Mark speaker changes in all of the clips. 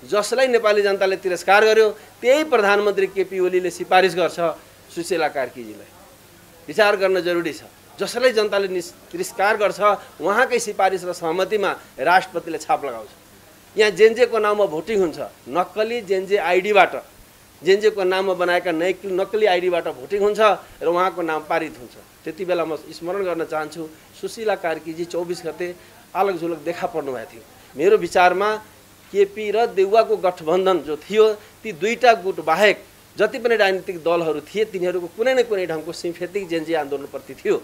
Speaker 1: जसलाई नेपाली जनताले तिरस्कार गर्यो त्यही प्रधानमन्त्री केपी ओलीले सिफारिस गर्छ सुशीला कार्कीजीलाई। विचार गर्न जरुरी छ। जसलाई जनताले तिरस्कार गर्छ उहाँकै सिफारिस र सहमतिमा राष्ट्रपतिले छाप लगाउँछ। यहाँ जेनजेको नाममा भोटिङ हुन्छ, नक्कली जेनजे आइडीबाट, जेनजेको नाममा बनाएका नक्कली आइडीबाट भोटिङ हुन्छ र उहाँको नाम पारित हुन्छ। त्यति बेला म स्मरण गर्न चाहन्छु सुशीला कार्कीजी 24 गते आलक झुलक देखा पर्नु भएको थियो। मेरो विचारमा केपी र देउवाको गठबन्धन जो थियो ती दुईटा गुट बाहेक जति पनि राजनीतिक दलहरू थिए तिनीहरूको कुनै न कुनै ढङ्गको सिम्फेटिक जेनजे आन्दोलनप्रति थियो,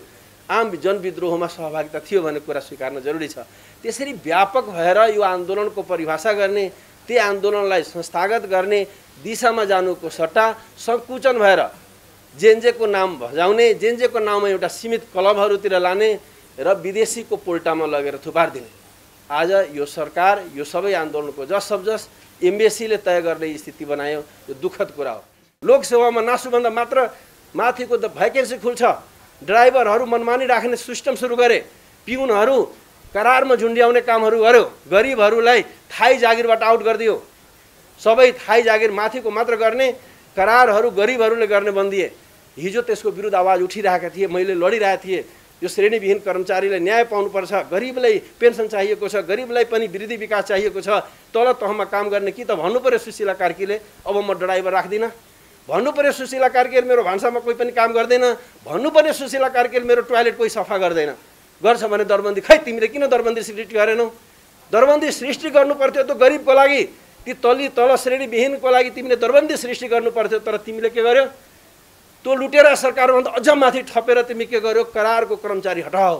Speaker 1: आम जनविद्रोहमा सहभागिता थियो भन्ने कुरा स्वीकार्न जरुरी छ। त्यसरी व्यापक भएर यो आन्दोलनको परिभाषा गर्ने, त्यो आन्दोलनलाई संस्थागत गर्ने दिशामा जानुको सट्टा संकुचन भएर जेनजेको नाम भजाउने, जेनजेको नाममा एउटा सीमित क्लबहरूतिर लाने र विदेशीको पोल्टामा लगेर थुपारिदिने। आज यो सरकार यो सबै आन्दोलनको जस एम्बेसीले तय गर्ने स्थिति बनायो। यो दुःखद कुरा हो। लोकसेवामा नासुभन्दा मात्र माथिको भ्याकेन्सी खुल्छ, ड्राइभरहरू मनमानी राख्ने सिस्टम सुरु गरे, पिउनहरू करारमा झुन्ड्याउने कामहरू गर्यो, गरिबहरूलाई थाई जागिरबाट आउट गरिदियो। सबै थाई जागिर माथिको मात्र गर्ने, करारहरू गरिबहरूले गर्ने बन्दिए। हिजो त्यसको विरुद्ध आवाज उठिरहेका थिए, मैले लडिरहेको थिएँ। यो श्रेणीविहीन कर्मचारीलाई न्याय पाउनुपर्छ, गरिबलाई पेन्सन चाहिएको छ, गरिबलाई पनि वृद्धि विकास चाहिएको छ। तल तहमा काम गर्ने कि त भन्नु पर्यो सुशीला कार्कीले अब म ड्राइभर राख्दिनँ, भन्नु पर्यो सुशीला कार्कीले मेरो भान्सामा कोही पनि काम गर्दैन, भन्नु पर्यो सुशीला कार्कीले मेरो टोयलेट कोही सफा गर्दैन। गर्छ भने दरबन्दी, खै तिमीले किन दरबन्दी सृष्टि गरेनौ? दरबन्दी सृष्टि गर्नु पर्थ्यो त गरिबको लागि, ती तल श्रेणीविहीनको लागि तिमीले दरबन्दी सृष्टि गर्नु पर्थ्यो। तर तिमीले के गर्यो? त्यो लुटेर सरकारभन्दा अझ माथि थपेर तिमी के गर्यो? करारको कर्मचारी हटाओ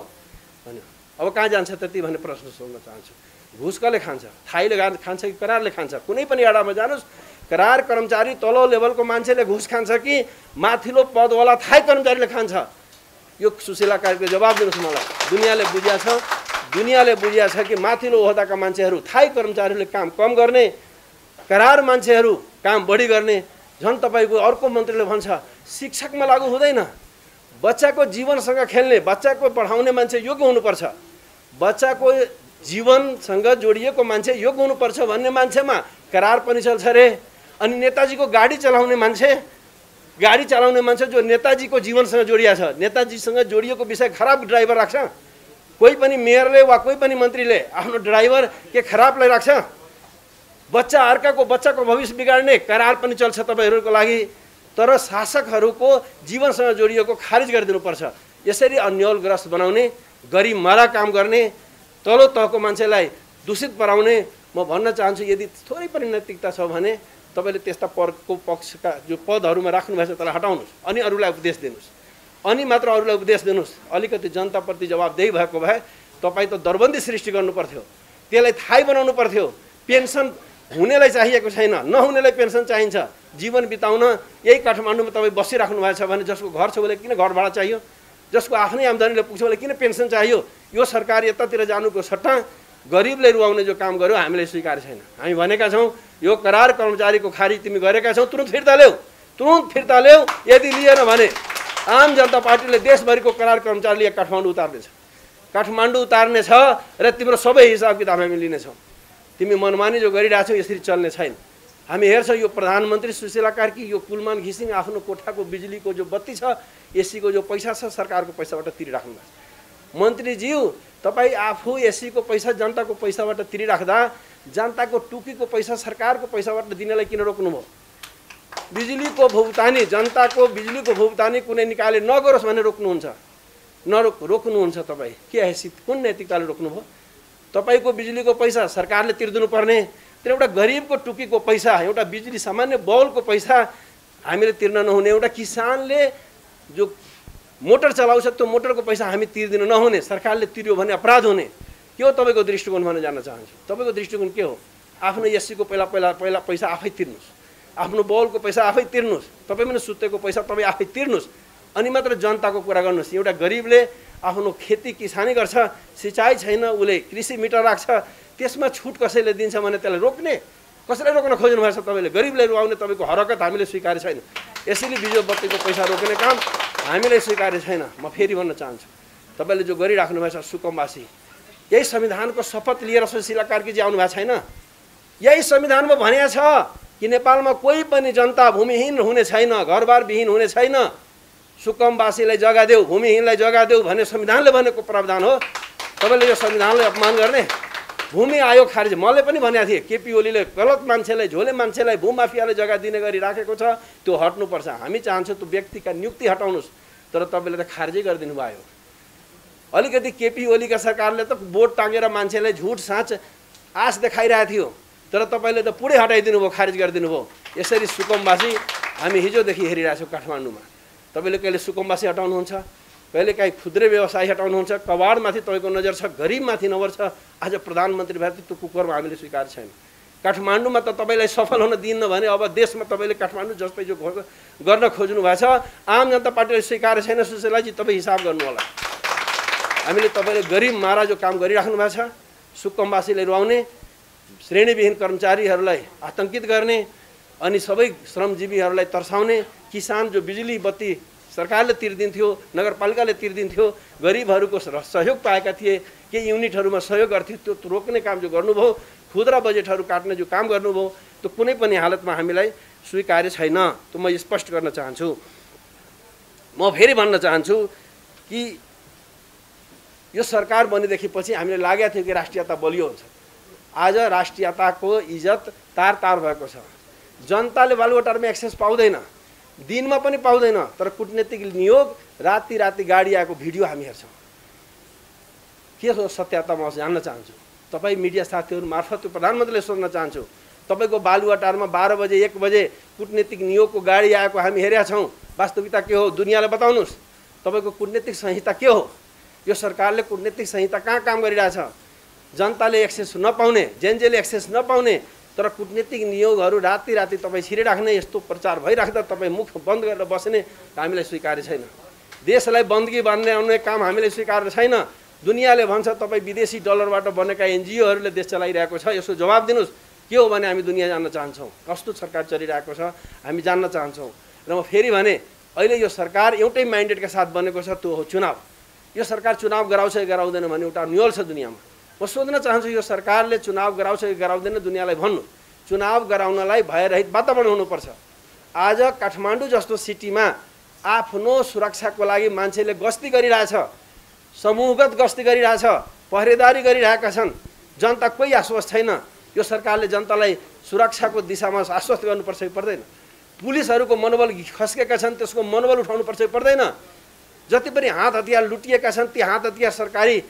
Speaker 1: भन्यो। अब कहाँ जान्छ त्यति भन्ने प्रश्न सोध्न चाहन्छु। घुस कसले खान्छ? थाईले खान्छ कि करारले खान्छ? कुनै पनि अडामा जानुहोस्, करार कर्मचारी तल्लो लेभलको मान्छेले घुस खान्छ कि माथिल्लो पदवाला थाई कर्मचारीले खान्छ? यो सुशीला कार्कीले जवाब दिनुहोस् मलाई। दुनियाँले बुझिया छ कि माथिल्लो ओहदाका मान्छेहरू थाई कर्मचारीहरूले काम कम गर्ने, करार मान्छेहरू काम बढी गर्ने। झन् तपाईँको अर्को मन्त्रीले भन्छ शिक्षकमा लागू हुँदैन, बच्चाको जीवनसँग खेल्ने, बच्चाको पढाउने मान्छे योग्य हुनुपर्छ, बच्चाको जीवनसँग जोडिएको मान्छे योग्य हुनुपर्छ भन्ने मान्छेमा करार पनि चल्छ रे। अनि नेताजीको गाडी चलाउने मान्छे जो नेताजीको जीवनसँग जोडिया छ, नेताजीसँग जोडिएको विषय खराब ड्राइभर राख्छ? कोही पनि मेयरले वा कोही पनि मन्त्रीले आफ्नो ड्राइभर के खराबलाई राख्छ? बच्चाको भविष्य बिगाड्ने करार पनि चल्छ तपाईँहरूको लागि। तर शासकहरूको जीवनसँग जोडिएको खारिज गरिदिनुपर्छ। यसरी अन्यलग्रस्त बनाउने, गरिबमारा काम गर्ने, तल्लो तहको मान्छेलाई दूषित बनाउने म भन्न चाहन्छु। यदि थोरै पनि नैतिकता छ भने तपाईँले त्यस्ता पक्षका जो पदहरूमा राख्नुभएछ त्यसलाई हटाउनुहोस्, अनि अरूलाई उपदेश दिनुहोस्, अनि मात्र अरूलाई उपदेश दिनुहोस्। अलिकति जनताप्रति जवाबदेही भएको भए तपाईँ त दरबन्दी सृष्टि गर्नु पर्थ्यो, त्यसलाई थाहै बनाउनु पर्थ्यो। पेन्सन हुनेलाई चाहिएको छैन, नहुनेलाई पेन्सन चाहिन्छ। जीवन बिताउन यही काठमाडौँमा तपाईँ बसिराख्नु भएको छ भने जसको घर छ उसले किन घर भाडा चाहियो? जसको आफ्नै आम्दानीले पुग्छ उसले किन पेन्सन चाहियो? यो सरकार यतातिर जानुको सट्टा गरिबले रुवाउने जो काम गर्यो हामीले स्वीकार छैन। हामी भनेका छौँ यो करार कर्मचारीको खारिज तिमी गरेका छौ, तुरुन्त फिर्ता ल्याऊ। यदि लिएन भने आम जनता पार्टीले देशभरिको करार कर्मचारीले काठमाडौँ उतार्नेछ र तिम्रो सबै हिसाब किताब हामी लिनेछौँ। तिमी मनमानी जो गरिरहेछौ यसरी चल्ने छैन। हामी हेर्छौँ यो प्रधानमन्त्री सुशीला कार्की यो कुलमान घिसिङ आफ्नो कोठाको बिजुलीको जो बत्ती छ, एसीको जो पैसा छ सरकारको पैसाबाट तिरिराख्नु भएको छ। मन्त्रीज्यू तपाईँ आफू एसीको पैसा जनताको पैसाबाट तिरिराख्दा जनताको टुकीको पैसा सरकारको पैसाबाट दिनलाई किन रोक्नुभयो? बिजुलीको भुक्तानी, जनताको बिजुलीको भुक्तानी कुनै निकाले नगरोस् भनेर रोक्नुहुन्छ तपाईँ। के हैसियत, कुन नैतिकताले रोक्नुभयो? तपाईँको बिजुलीको पैसा सरकारले तिर्दिनु पर्ने, तर एउटा गरिबको टुकीको पैसा, एउटा बिजुली सामान्य बौलको पैसा हामीले तिर्न नहुने, एउटा किसानले जो मोटर चलाउँछ त्यो मोटरको पैसा हामी तिर्दिनु नहुने, सरकारले तिर्यो भने अपराध हुने। के हो तपाईँको दृष्टिकोण भन्न जान्न चाहन्छु। तपाईँको दृष्टिकोण के हो? आफ्नो एसीको पहिला पैसा आफै तिर्नुहोस्, आफ्नो बौलको पैसा आफै तिर्नुहोस्, तपाईँ पनि सुतेको पैसा तपाईँ आफै तिर्नुहोस्, अनि मात्र जनताको कुरा गर्नुहोस्। एउटा गरिबले आफ्नो खेती किसानी गर्छ, सिँचाइ छैन, उसले कृषि मिटर राख्छ, त्यसमा छुट कसैले दिन्छ भने त्यसलाई रोक्ने, कसैलाई रोक्न खोज्नु भएको छ तपाईँले? गरिबलाई रुवाउने तपाईँको हरकत हामीले स्वीकार्य छैन। यसैले बिजुली बत्तीको पैसा रोक्ने काम हामीले स्वीकार्य छैन। म फेरि भन्न चाहन्छु तपाईँले जो गरिराख्नु भएको छ सुकुम्बासी, यही संविधानको शपथ लिएर सुशीला कार्कीजी आउनु भएको छैन? यही संविधानमा भनेको छ कि नेपालमा कोही पनि जनता भूमिहीन हुने छैन, घरबार विहीन हुने छैन। सुकुम्बासीलाई जग्गा देऊ, भूमिहीनलाई जग्गा देऊ भन्ने संविधानले भनेको प्रावधान हो। तपाईँले यो संविधानलाई अपमान गर्ने? भूमि आयोग खारेज मैले पनि भनेको थिएँ, केपी ओलीले गलत मान्छेलाई, झोले मान्छेलाई, भूमाफियालाई जग्गा दिने गरी राखेको छ, त्यो हट्नुपर्छ। हामी चाहन्छौँ त्यो व्यक्तिका नियुक्ति हटाउनुहोस्, तर तपाईँले त खारेजै गरिदिनु भयो। अलिकति केपी ओलीका सरकारले त बोर्ड टाँगेर मान्छेलाई झुट साँच आश देखाइरहेको थियो, तर तपाईँले त पुरै हटाइदिनु भयो, खारेज गरिदिनु भयो। यसरी सुकुम्बासी हामी हिजोदेखि हेरिरहेको छौँ काठमाडौँमा। तपाईँले कहिले सुकुम्बासी हटाउनुहुन्छ, कहिले काहीँ खुद्रे व्यवसाय हटाउनुहुन्छ, कबाडमाथि तपाईँको नजर छ, गरिबमाथि नजर छ। आज प्रधानमन्त्री भएर त्यो कुकर्म हामीले स्वीकार छैन। काठमाडौँमा त तपाईँलाई सफल हुन दिन्न भने अब देशमा तपाईँले काठमाडौँ जस्तै जो गर्न खोज्नु भएको छ, आम जनता पार्टीले स्वीकार छैन। सुशीलाजी तपाईँ हिसाब गर्नु होला। हामीले तपाईँले गरिब मारा जो काम गरिराख्नु भएको छ, सुकुम्बासीलाई रुवाउने, श्रेणीविहीन कर्मचारीहरूलाई आतंकित गर्ने, अनि सबै श्रमजीवीहरूलाई तर्साउने, किसान जो बिजुली बत्ती सरकारले तिर्दिन्थ्यो, नगरपालिकाले तिर्दिन्थ्यो, गरिबहरूको सहयोग पाएका थिए, केही युनिटहरूमा सहयोग गर्थे, त्यो रोक्ने काम जो गर्नुभयो, खुद्रा बजेटहरू काट्ने जो काम गर्नुभयो, त्यो कुनै पनि हालतमा हामीलाई स्वीकार्य छैन। त्यो म स्पष्ट गर्न चाहन्छु। म फेरि भन्न चाहन्छु कि यो सरकार बनेदेखि पछि हामीले लागेको थियो कि राष्ट्रियता बलियो हुन्छ। आज राष्ट्रियताको इज्जत तार तार भएको छ। जनताले बालुवाटारमा एक्सेस पाउँदैन, दिनमा पनि पाउँदैन, तर कूटनीतिक नियोग, राति राति गाडी आएको भिडियो हामी हेर्छौँ। के हो सत्यता म जान्न चाहन्छु। तपाईँ मिडिया साथीहरू मार्फत त्यो प्रधानमन्त्रीले सोध्न चाहन्छु। तपाईँको बालुवाटारमा 12 बजे 1 बजे कूटनीतिक नियोगको गाडी आएको हामी हेरेका छौँ। वास्तविकता के हो दुनियाँलाई बताउनुहोस्। तपाईँको कूटनीतिक संहिता के हो? यो सरकारले कूटनीतिक संहिता कहाँ काम गरिरहेछ? जनताले एक्सेस नपाउने, जेनजेले एक्सेस नपाउने, तर कूटनीतिक नियोगहरू राति राति तपाईँ छिरिराख्ने, यस्तो प्रचार भइराख्दा तपाईँ मुख बन्द गरेर बस्ने हामीलाई स्वीकार्य छैन। देशलाई बन्दगी बान्ने आउने काम हामीले स्वीकार्य छैन। दुनियाँले भन्छ तपाईँ विदेशी डलरबाट बनेका एनजिओहरूले देश चलाइरहेको छ, यसो जवाब दिनुहोस्। के हो भने हामी दुनियाँ जान्न चाहन्छौँ, कस्तो सरकार चलिरहेको छ हामी जान्न चाहन्छौँ। र म फेरि भने अहिले यो सरकार एउटै माइन्डेडका साथ बनेको छ, त्यो हो चुनाव। यो सरकार चुनाव गराउँछ कि गराउँदैन भने एउटा न्युल छ दुनियाँमा। म सोध्न चाहन्छु यो सरकारले चुनाव गराउँछ कि गराउँदैन दुनियाँलाई भन्नु। चुनाव गराउनलाई भयरहित वातावरण हुनुपर्छ। आज काठमाडौँ जस्तो सिटीमा आफ्नो सुरक्षाको लागि मान्छेले गस्ती गरिरहेछ, समूहगत गस्ती गरिरहेछ, पहरेदारी गरिरहेका छन्। जनता कोही आश्वस्त छैन। यो सरकारले जनतालाई सुरक्षाको दिशामा आश्वस्त गर्नुपर्छ कि पर्दैन? पुलिसहरूको मनोबल खस्केका छन्, त्यसको मनोबल उठाउनुपर्छ कि पर्दैन? जति पनि हात हतियार लुटिएका छन् ती हात हतियार सरकारी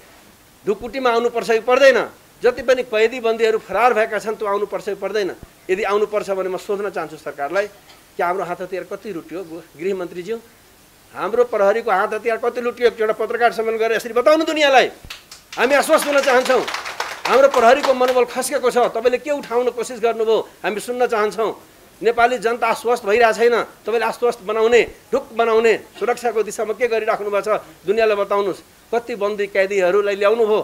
Speaker 1: ढुकुटीमा आउनुपर्छ कि पर्दैन? जति पनि कैदी बन्दीहरू फरार भएका छन् त्यो आउनुपर्छ कि पर्दैन? यदि आउनुपर्छ भने म सोध्न चाहन्छु सरकारलाई कि हाम्रो हात हतियार कति लुट्यो? गृहमन्त्रीज्यू, हाम्रो प्रहरीको हात हतियार कति लुट्यो? एउटा पत्रकार सम्मेलन गरेर यसरी बताउनु दुनियाँलाई। हामी आश्वस्त हुन चाहन्छौँ। हाम्रो प्रहरीको मनोबल खस्केको छ, तपाईँले के उठाउन कोसिस गर्नुभयो हामी सुन्न चाहन्छौँ। नेपाली जनता आश्वस्त भइरहेको छैन। तपाईँले आश्वस्त बनाउने, ढुक बनाउने, सुरक्षाको दिशामा के गरिराख्नु भएको छ दुनियाँलाई बताउनुहोस्। कति बन्दी कैदीहरूलाई ल्याउनु भयो,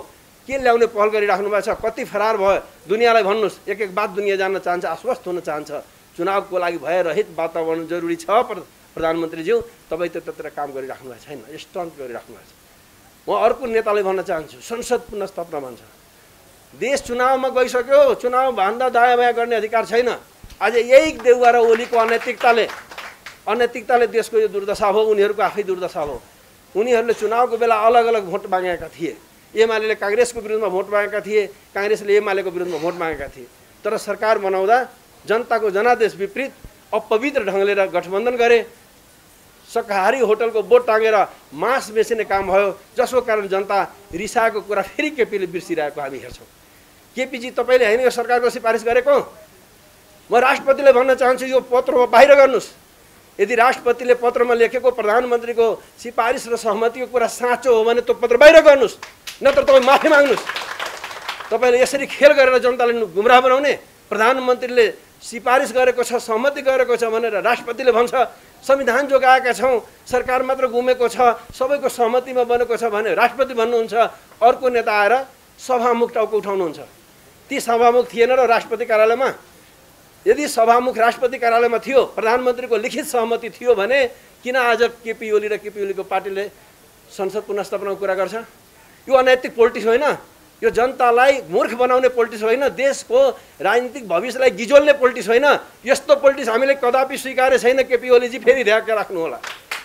Speaker 1: के ल्याउने पहल गरिराख्नु भएको छ, कति फरार भयो दुनियाँलाई भन्नुहोस्। एक एक बात दुनियाँ जान्न चाहन्छ, आश्वस्त हुन चाहन्छ। चुनावको लागि भयरहित वातावरण जरुरी छ। प्रधानमन्त्रीज्यू तपाईँ त्यतातिर काम गरिराख्नु भएको छैन, स्टन्ट गरिराख्नु भएको छ। म अर्को नेतालाई भन्न चाहन्छु, संसद पुनर्स्थापना भन्छ। देश चुनावमा गइसक्यो, चुनाव भन्दा दायाँ बायाँ गर्ने अधिकार छैन। आज यही देउवा र ओलीको अनैतिकताले देशको यो दुर्दशा हो, उनीहरूको आफै दुर्दशा हो। उनीहरूले चुनावको बेला अलग अलग भोट मागेका थिए। एमाले काङ्ग्रेसको विरुद्धमा भोट मागेका थिए, काङ्ग्रेसले एमालेको विरुद्धमा भोट मागेका थिए। तर सरकार बनाउँदा जनताको जनादेश विपरीत अपवित्र ढङ्गले गठबन्धन गरे। शाकाहारी होटलको बोर्ड टाँगेर मास बेच्ने काम भयो, जसको कारण जनता रिसाएको कुरा फेरि केपीले बिर्सिरहेको हामी हेर्छौँ। केपीजी तपाईँले होइन यो सरकारको सिफारिस गरेको? म राष्ट्रपतिले भन्न चाहन्छु यो पत्र बाहिर गर्नुहोस्। यदि राष्ट्रपतिले पत्रमा लेखेको प्रधानमन्त्रीको सिफारिस र सहमतिको कुरा साँचो हो भने त्यो पत्र बाहिर गर्नुहोस्, नत्र तपाईँ माफी माग्नुहोस्। तपाईँले यसरी खेल गरेर जनतालाई गुमराह बनाउने। प्रधानमन्त्रीले सिफारिस गरेको छ, सहमति गरेको छ भनेर राष्ट्रपतिले भन्छ संविधान जोगाएका छौँ, सरकार मात्र गुमेको छ, सबैको सहमतिमा बनेको छ भने राष्ट्रपति भन्नुहुन्छ। अर्को नेता आएर सभामुख टाउको उठाउनुहुन्छ। ती सभामुख थिएन र राष्ट्रपति कार्यालयमा? यदि सभामुख राष्ट्रपति कार्यालयमा थियो, प्रधानमन्त्रीको लिखित सहमति थियो भने किन आज केपी ओली र केपी ओलीको पार्टीले संसद पुनर्स्थापनाको कुरा गर्छ? यो अनैतिक पोलिटिक्स होइन, यो जनतालाई मूर्ख बनाउने पोलिटिक्स होइन, देशको राजनीतिक भविष्यलाई गिजोल्ने पोलिटिक्स होइन। यस्तो पोलिटिक्स हामीले कदापि स्वीकारे छैन। केपी ओलीजी फेरि ध्यान राख्नु होला।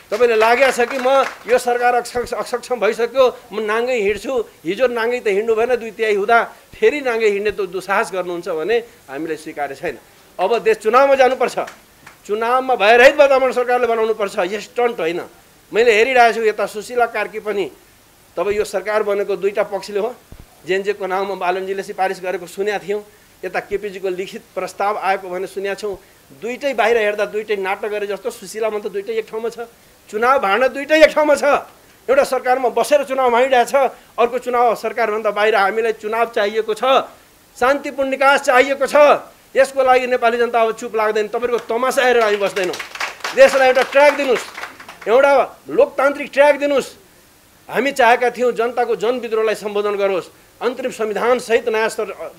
Speaker 1: तपाईँले लागेको छ कि म यो सरकार अक्षम भइसक्यो, म नाङ्गै हिँड्छु, हिजो नाङ्गै त हिँड्नु भएन, 2/3 हुँदा फेरि नाङ्गै हिँड्ने त दुस्साहस गर्नुहुन्छ भने हामीले स्वीकारे छैन। अब देश चुनावमा जानुपर्छ, चुनावमा भयरहित वातावरण सरकारले बनाउनुपर्छ। यो स्टन्ट होइन। मैले हेरिरहेको छु यता सुशीला कार्की पनि, तब यो सरकार बनेको दुईटा पक्षले हो। जेएनजेको नाउँमा बालनजीले सिफारिस गरेको सुनेका थियौँ, यता केपीजीको लिखित प्रस्ताव आएको भने सुनेका छौँ। दुईटै बाहिर हेर्दा दुईटै नाटक गरे जस्तो, सुशीलामा त दुईटै एक ठाउँमा छ, चुनाव भाँड्न दुईटै एक ठाउँमा छ। एउटा सरकारमा बसेर चुनाव भाँडिरहेछ, अर्को चुनाव सरकारभन्दा बाहिर। हामीलाई चुनाव चाहिएको छ, शान्तिपूर्ण निकास चाहिएको छ। यसको लागि नेपाली जनता अब चुप लाग्दैन। तपाईँको तमासा हेरेर हामी बस्दैनौँ। देशलाई एउटा ट्र्याक दिनुहोस्, एउटा लोकतान्त्रिक ट्र्याक दिनुहोस्। हामी चाहेका थियौँ जनताको जनविद्रोहलाई सम्बोधन गरोस्, अन्तरिम संविधानसहित नयाँ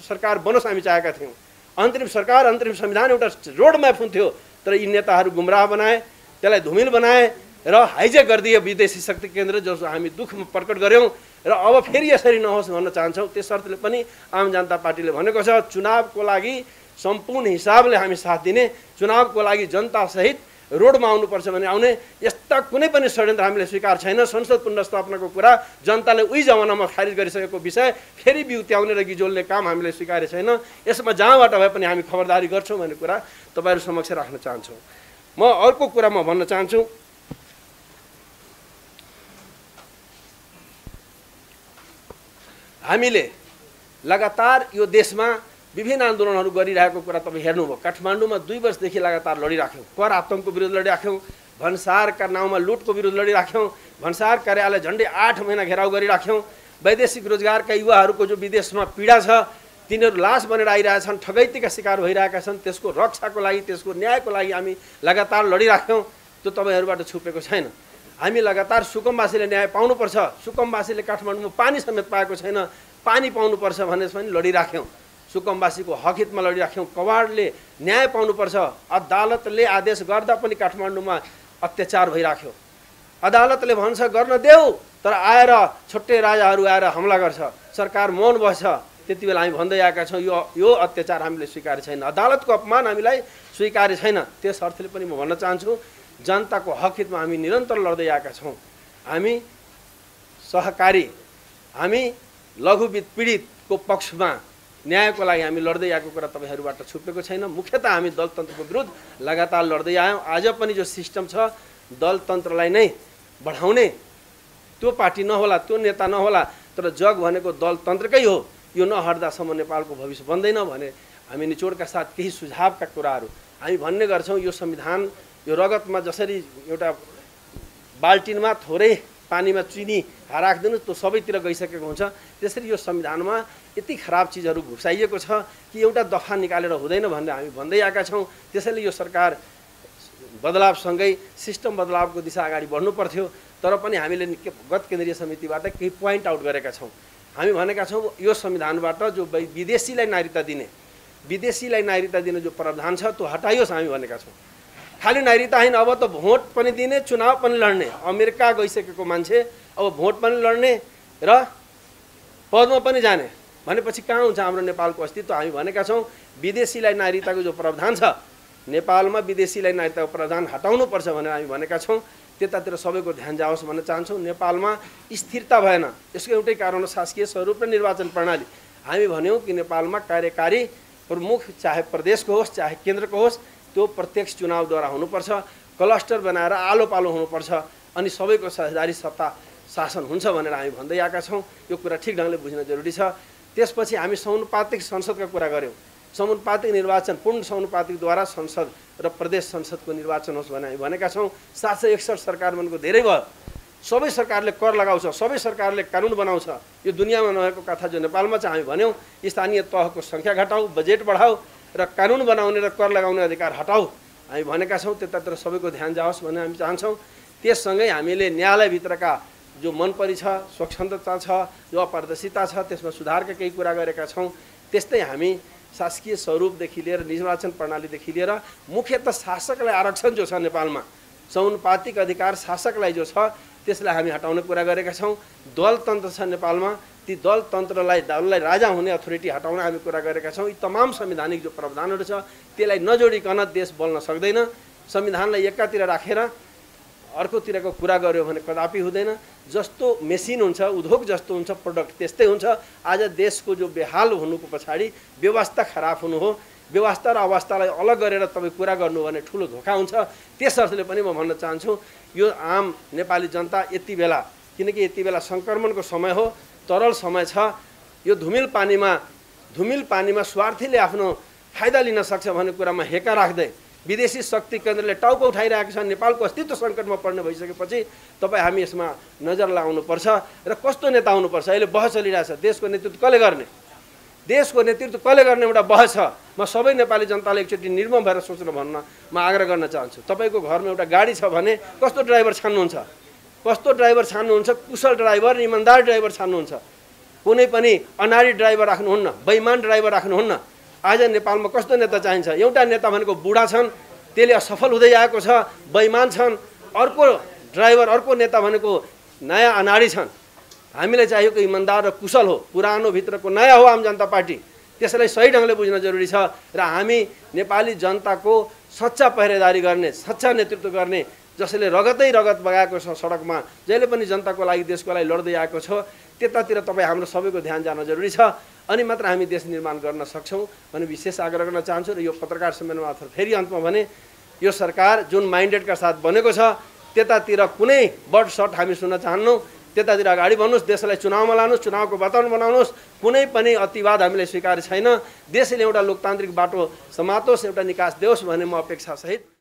Speaker 1: सरकार बनोस् हामी चाहेका थियौँ। अन्तरिम सरकार, अन्तरिम संविधान एउटा रोड म्याप हुन्थ्यो। तर यी नेताहरू गुमराह बनाए, त्यसलाई धुमिल बनाए र हाइजेक गरिदिए विदेशी शक्ति केन्द्र, जो हामी दुःखमा प्रकट गऱ्यौँ। र अब फेरि यसरी नहोस् भन्न चाहन्छौँ। त्यसर्थले पनि आम जनता पार्टीले भनेको छ, चुनावको लागि सम्पूर्ण हिसाबले हामी साथ दिने, चुनावको लागि जनतासहित रोडमा आउनुपर्छ भने आउने। यस्ता कुनै पनि षड्यन्त्र हामीले स्वीकार छैन। संसद पुनर्स्थापनाको कुरा जनताले उही जमानामा खारिज गरिसकेको विषय फेरि बिउत्याउने र गिजोल्ने काम हामीले स्वीकारे छैन। यसमा जहाँबाट भए पनि हामी खबरदारी गर्छौँ भन्ने कुरा तपाईँहरू समक्ष राख्न चाहन्छौँ। म अर्को कुरा म भन्न चाहन्छु, हामीले लगातार यो देशमा विभिन्न आन्दोलनहरू गरिरहेको कुरा तपाईँ हेर्नुभयो। काठमाडौँमा 2 वर्षदेखि लगातार लडिराख्यौँ। कर आतङ्कको विरुद्ध लडिराख्यौँ, भन्सारका नाउँमा लुटको विरुद्ध लडिराख्यौँ, भन्सार कार्यालय झन्डै 8 महिना घेराउ गरिराख्यौँ। वैदेशिक रोजगारका युवाहरूको जो विदेशमा पीडा छ, तिनीहरू लास बनेर आइरहेछन्, ठगैतीका शिकार भइरहेका छन्। त्यसको रक्षाको लागि, त्यसको न्यायको लागि हामी लगातार लडिराख्यौँ। त्यो तपाईँहरूबाट छुपेको छैन। हामी लगातार सुकुम्बासीले न्याय पाउनुपर्छ, सुकुम्बासीले काठमाडौँमा पानी समेत पाएको छैन, पानी पाउनुपर्छ भनेर पनि लडिराख्यौँ। सुकुम्बासीको हक हितमा लडिराख्यौँ। कवाडले न्याय पाउनुपर्छ। अदालतले आदेश गर्दा पनि काठमाडौँमा अत्याचार भइराख्यो। अदालतले भन्छ गर्न देऊ, तर आएर छुट्टै राजाहरू आएर हमला गर्छ, सरकार मौन बस्छ। त्यति बेला हामी भन्दै आएका छौँ यो अत्याचार हामीले स्वीकार्य छैन, अदालतको अपमान हामीलाई स्वीकार्य छैन। त्यस अर्थले पनि म भन्न चाहन्छु, जनताको हक हितमा हामी निरन्तर लड्दै आएका छौँ। हामी सहकारी, हामी लघु पीडितको पक्षमा न्यायको लागि हामी लड्दै आएको कुरा तपाईँहरूबाट छुपेको छैन। मुख्यतः हामी दलतन्त्रको विरुद्ध लगातार लड्दै आयौँ। आज पनि जो सिस्टम छ, दलतन्त्रलाई नै बढाउने, त्यो पार्टी नहोला, त्यो नेता नहोला, तर जग भनेको दलतन्त्रकै हो। यो नहट्दासम्म नेपालको भविष्य बन्दैन भने हामी निचोडका साथ केही सुझावका कुराहरू हामी भन्ने गर्छौँ। यो संविधान, यो रगतमा जसरी एउटा बाल्टिनमा थोरै पानीमा चिनी राखिदिनु त्यो सबैतिर गइसकेको हुन्छ, त्यसरी यो संविधानमा यति खराब चिजहरू घुसाइएको छ कि एउटा दफा निकालेर हुँदैन भनेर हामी भन्दै आएका छौँ। त्यसैले यो सरकार बदलावसँगै सिस्टम बदलावको दिशा अगाडि बढ्नु पर्थ्यो। तर पनि हामीले गत केन्द्रीय समितिबाट केही पोइन्ट आउट गरेका छौँ। हामी भनेका छौँ यो संविधानबाट जो विदेशीलाई नागरिकता दिने जो प्रावधान छ त्यो हटाइयोस् हामी भनेका छौँ। खाली नागरिकता होइन, अब त भोट पनि दिने, चुनाव पनि लड्ने। अमेरिका गइसकेको मान्छे अब भोट पनि लड्ने र पदमा पनि जाने भनेपछि कहाँ हुन्छ हाम्रो नेपालको अस्तित्व? हामी भनेका छौँ विदेशीलाई नागरिकताको जो प्रावधान छ, नेपालमा विदेशीलाई नागरिकताको प्रावधान हटाउनुपर्छ भनेर हामी भनेका छौँ। त्यतातिर सबैको ध्यान जाओस् भन्न चाहन्छौँ। नेपालमा स्थिरता भएन, यसको एउटै कारण हो शासकीय स्वरूप र निर्वाचन प्रणाली। हामी भन्यौँ कि नेपालमा कार्यकारी प्रमुख चाहे प्रदेशको होस् चाहे केन्द्रको होस्, त्यो प्रत्यक्ष चुनावद्वारा हुनुपर्छ, क्लस्टर बनाएर आलो पालो हुनुपर्छ, अनि सबैको साझेदारी सत्ता शासन हुन्छ भनेर हामी भन्दै आएका छौँ। यो कुरा ठिक ढङ्गले बुझ्न जरुरी छ। त्यसपछि हामी समानुपातिक संसदका कुरा गऱ्यौँ। समानुपातिक निर्वाचन, पूर्ण समानुपातिकद्वारा संसद र प्रदेश संसदको निर्वाचन होस् भनेर हामी भनेका छौँ। 761 सरकार बनेको धेरै भयो। सबै सरकारले कर लगाउँछ, सबै सरकारले कानुन बनाउँछ। यो दुनियाँमा नभएको कथा जो नेपालमा छ। हामी भन्यौँ स्थानीय तहको सङ्ख्या घटाऊ, बजेट बढाऊ र कानुन बनाउने र कर लगाउने अधिकार हटाऊ। हामी भनेका छौँ त्यतातिर सबैको ध्यान जाओस् भन्ने हामी चाहन्छौँ। त्यससँगै हामीले न्यायालयभित्रका जो मनपरी छ, स्वच्छन्दता छ, जो अपारदर्शिता छ, त्यसमा सुधारका केही कुरा गरेका छौँ। त्यस्तै हामी शासकीय स्वरूपदेखि लिएर निर्वाचन प्रणालीदेखि लिएर मुख्यतः शासकलाई आरक्षण जो छ नेपालमा, समानुपातिक अधिकार शासकलाई जो छ त्यसलाई हामी हटाउने कुरा गरेका छौँ। दलतन्त्र छ नेपालमा, ती दललाई राजा हुने अथोरिटी हटाउन हामी कुरा गरेका छौँ। यी तमाम संवैधानिक जो प्रावधानहरू छ त्यसलाई नजोडिकन देश बल्न सक्दैन। संविधानलाई एकातिर राखेर अर्कोतिरको कुरा गर्यो भने कदापि हुँदैन। जस्तो मेसिन हुन्छ, उद्योग जस्तो हुन्छ, प्रोडक्ट त्यस्तै हुन्छ। आज देशको जो बेहाल हुनुको पछाडि व्यवस्था खराब हुनु हो। व्यवस्था र अवस्थालाई अलग गरेर तपाईँ कुरा गर्नु भने ठुलो धोका हुन्छ। त्यस अर्थले पनि म भन्न चाहन्छु यो आम नेपाली जनता यति बेला, किनकि यति बेला सङ्क्रमणको समय हो, तरल समय छ, यो धुमिल पानीमा स्वार्थीले आफ्नो फाइदा लिन सक्छ भन्ने कुरामा हेका राख्दै विदेशी शक्ति केन्द्रले टाउको उठाइरहेको छ। नेपालको अस्तित्व सङ्कटमा पर्ने भइसकेपछि तपाईँ हामी यसमा नजर लगाउनुपर्छ र कस्तो नेता हुनुपर्छ। अहिले बहस चलिरहेछ देशको नेतृत्व कसले गर्ने, देशको नेतृत्व कसले गर्ने एउटा बहस छ। म सबै नेपाली जनताले एकचोटि निर्मम भएर सोच्न भन्न म आग्रह गर्न चाहन्छु। तपाईँको घरमा एउटा गाडी छ भने कस्तो ड्राइभर छान्नुहुन्छ, कस्तो ड्राइभर छान्नुहुन्छ, कुशल ड्राइभर, इमान्दार ड्राइभर छान्नुहुन्छ। कुनै पनि अनाडी ड्राइभर राख्नुहुन्न, बेइमान ड्राइभर राख्नुहुन्न। आज नेपालमा कस्तो नेता चाहिन्छ? एउटा नेता भनेको बुढा छन्, त्यसले असफल हुँदै आएको छ, बेइमान छन्। अर्को ड्राइभर, अर्को नेता भनेको नयाँ अनाडी छन्। हामीलाई चाहिएको इमान्दार र कुशल हो, पुरानो भित्रको नयाँ हो आम जनता पार्टी। त्यसलाई सही ढङ्गले बुझ्न जरुरी छ र हामी नेपाली जनताको सच्चा पहरेदारी गर्ने, सच्चा नेतृत्व गर्ने, जसले रगत बगाएको छ सडकमा, जहिले पनि जनताको लागि, देशको लागि लड्दै आएको छ, त्यतातिर तपाईँ हाम्रो सबैको ध्यान जान जरुरी छ। अनि मात्र हामी देश निर्माण गर्न सक्छौँ भन्ने विशेष आग्रह गर्न चाहन्छु। र यो पत्रकार सम्मेलनमा फेरि अन्तमा भने यो सरकार जुन माइन्डेडका साथ बनेको छ त्यतातिर कुनै बड सर्ट हामी सुन्न चाहन्नौँ। त्यतातिर अगाडि बढ्नुहोस्, देशलाई चुनावमा लानुहोस्, चुनावको वातावरण बनाउनुहोस्। कुनै पनि अतिवाद हामीले स्वीकार छैन। देशले एउटा लोकतान्त्रिक बाटो समातोस्, एउटा निकास देओस् भन्ने म अपेक्षा सहित